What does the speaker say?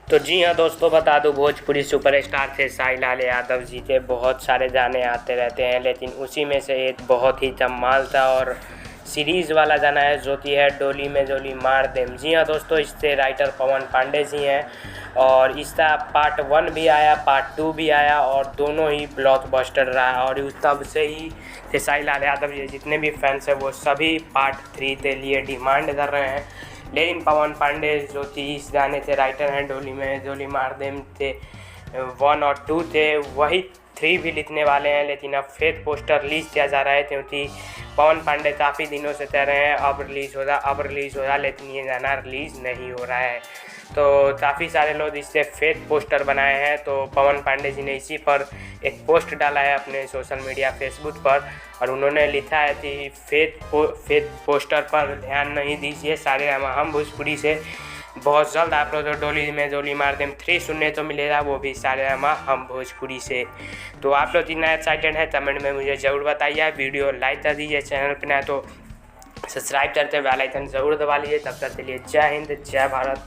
तो जी हाँ दोस्तों, बता दूं भोजपुरी सुपरस्टार थे साई लाल यादव जी थे। बहुत सारे गाने आते रहते हैं, लेकिन उसी में से एक बहुत ही कमाल था और सीरीज़ वाला गाना है जो कि है डोली में डोली मार देम। जी हाँ दोस्तों, इससे राइटर पवन पांडे जी हैं और इसका पार्ट 1 भी आया, पार्ट 2 भी आया और दोनों ही ब्लॉकबस्टर रहा। और उस तब से ही खेसारी लाल यादव जी जितने भी फैंस हैं वो सभी पार्ट 3 के लिए डिमांड कर रहे हैं। लेकिन पवन पांडे जो कि इस गाने के राइटर हैं, डोली में डोली मार देम थे 1 और 2 थे, वही 3 भी लिखने वाले हैं। लेकिन अब फेक पोस्टर रिलीज़ किया जा रहा है क्योंकि पवन पांडे काफ़ी दिनों से कह रहे हैं अब रिलीज़ हो रहा, लेकिन ये गाना रिलीज़ नहीं हो रहा है। तो काफ़ी सारे लोग इससे फेक पोस्टर बनाए हैं। तो पवन पांडे जी ने इसी पर एक पोस्ट डाला है अपने सोशल मीडिया फेसबुक पर और उन्होंने लिखा है कि फेक पोस्टर पर ध्यान नहीं दीजिए, सारे हम भोजपुरी से बहुत जल्द आप लोग डोली में डोली मार देम 3 सुनने तो मिलेगा, वो भी सारे हम भोजपुरी से। तो आप लोग जितना एक्साइटेड है कमेंट में मुझे ज़रूर बताइए। वीडियो लाइक कर दीजिए, चैनल पर नया तो सब्सक्राइब करते बेल आइकन ज़रूर दबा लीजिए। तब तक के लिए जय हिंद, जय भारत।